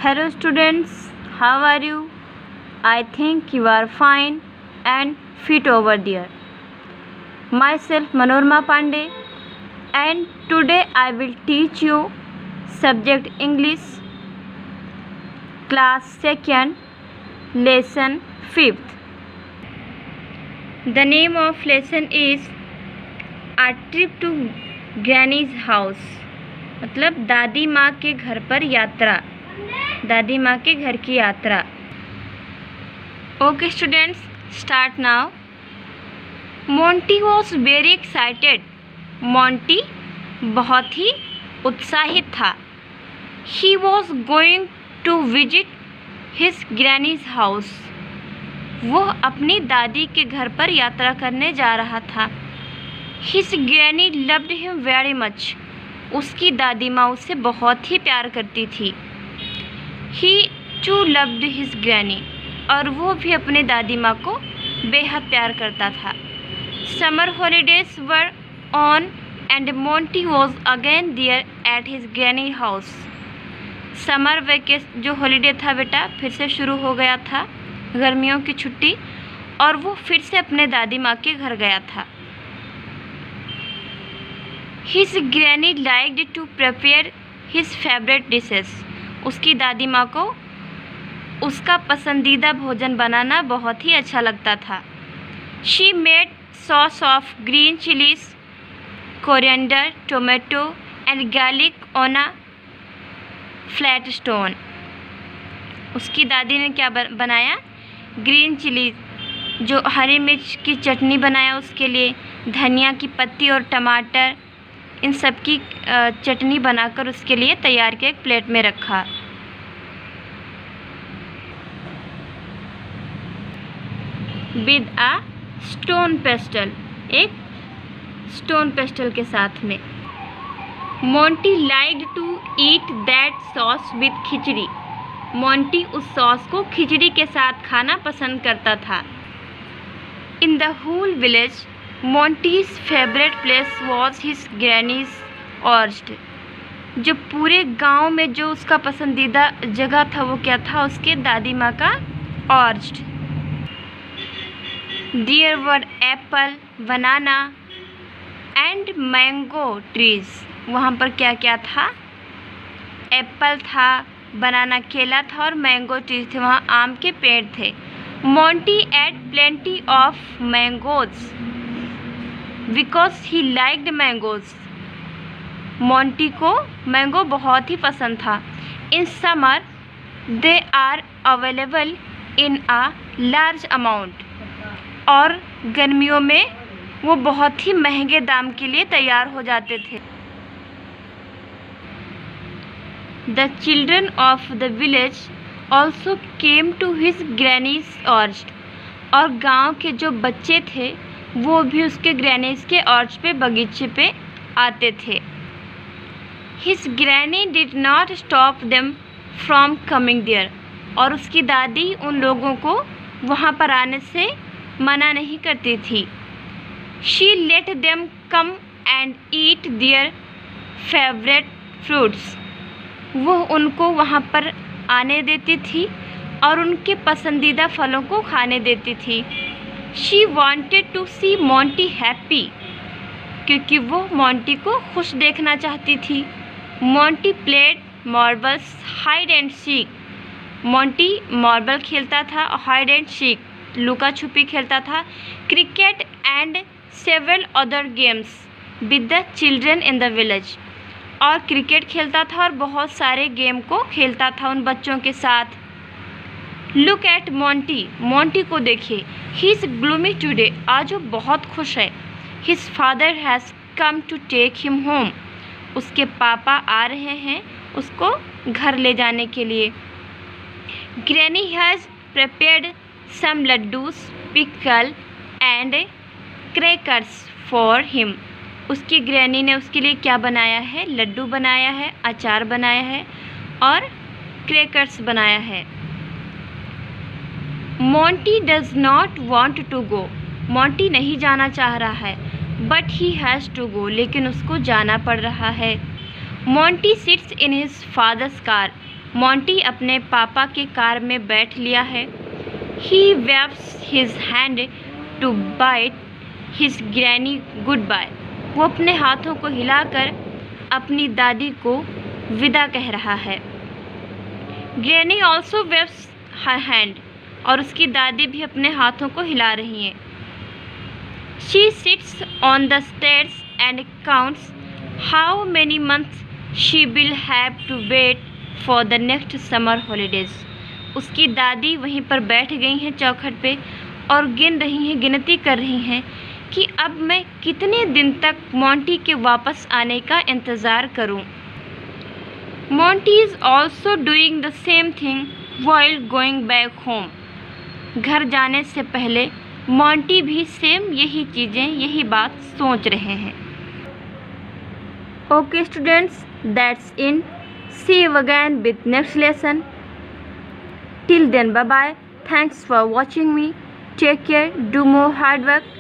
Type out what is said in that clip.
Hello students, how are you? I think you are fine and fit over there. Myself Manorama Pandey, and today I will teach you subject English, class 2nd, lesson 5th. The name of lesson is A Trip to Granny's House. मतलब दादी माँ के घर पर यात्रा, दादी माँ के घर की यात्रा. Okay students, start now. Monty was very excited. Monty बहुत ही उत्साहित था. He was going to visit his granny's house. वह अपनी दादी के घर पर यात्रा करने जा रहा था. His granny loved him very much. उसकी दादी माँ उसे बहुत ही प्यार करती थी. ही टू लव्ड हिज ग्रैनी. और वो भी अपने दादी माँ को बेहद प्यार करता था. Summer holidays were on and Monty was again there at his granny house. Summer vacation जो हॉलीडे था बेटा फिर से शुरू हो गया था, गर्मियों की छुट्टी, और वो फिर से अपने दादी माँ के घर गया था. His granny liked to prepare his favourite dishes. उसकी दादी माँ को उसका पसंदीदा भोजन बनाना बहुत ही अच्छा लगता था. She made sauce of green chillies, coriander, tomato and garlic on a flat stone. उसकी दादी ने क्या बनाया? ग्रीन चिली, जो हरी मिर्च की चटनी बनाया उसके लिए. धनिया की पत्ती और टमाटर, इन सब की चटनी बनाकर उसके लिए तैयार किया, एक प्लेट में रखा. विद आ स्टोन पेस्टल, एक स्टोन पेस्टल के साथ में. Monty liked to eat that sauce with khichdi. Monty उस सॉस को खिचड़ी के साथ खाना पसंद करता था. In the whole village Monty's favourite place was his granny's orchard. जो पूरे गांव में जो उसका पसंदीदा जगह था वो क्या था? उसके दादी माँ का orchard. There were apple, banana and mango trees. वहाँ पर क्या क्या था? एप्पल था, बनाना केला था, और मैंगो ट्रीज थे. वहाँ आम के पेड़ थे. Monty ate plenty of mangoes because he liked mangoes. Monty को मैंगो बहुत ही पसंद था. In summer they are available in a large amount. और गर्मियों में वो बहुत ही महंगे दाम के लिए तैयार हो जाते थे. The children of the village also came to his granny's orchard. और गांव के जो बच्चे थे वो भी उसके ग्रैनीज के ऑर्च पे, बगीचे पे आते थे. His granny did not stop them from coming there. और उसकी दादी उन लोगों को वहाँ पर आने से मना नहीं करती थी. She let them come and eat their favourite fruits. वो उनको वहाँ पर आने देती थी और उनके पसंदीदा फलों को खाने देती थी. She wanted to see Monty happy. क्योंकि वो मोंटी को खुश देखना चाहती थी. Monty played marbles, hide and seek. Monty marble खेलता था और हाइड एंड सीक, लुका छुपी खेलता था. Cricket and several other games with the children in the village. और क्रिकेट खेलता था और बहुत सारे गेम को खेलता था उन बच्चों के साथ. Look at Monty. मोंटी को देखिए. He is gloomy today. आज वो बहुत खुश है. His father has come to take him home. उसके पापा आ रहे हैं उसको घर ले जाने के लिए. Granny has prepared some laddoos, pickle and crackers for him. उसकी ग्रैनी ने उसके लिए क्या बनाया है? लड्डू बनाया है, अचार बनाया है और क्रैकर्स बनाया है. Monty does not want to go. Monty नहीं जाना चाह रहा है. But he has to go. लेकिन उसको जाना पड़ रहा है. Monty sits in his father's car. Monty अपने पापा के कार में बैठ लिया है। He waves his hand to bid his granny goodbye. वो अपने हाथों को हिलाकर अपनी दादी को विदा कह रहा है। Granny also waves her hand. और उसकी दादी भी अपने हाथों को हिला रही हैं। She sits on the stairs and counts how many months she will have to wait for the next summer holidays. उसकी दादी वहीं पर बैठ गई हैं चौखट पे और गिनती कर रही हैं कि अब मैं कितने दिन तक मोंटी के वापस आने का इंतज़ार करूं। Monty is also doing the same thing while going back home. घर जाने से पहले मोंटी भी सेम यही चीज़ें, यही बात सोच रहे हैं। Okay students, that's in. See you again with next lesson. Till then, bye bye. Thanks for watching me. Take care, do more hard work.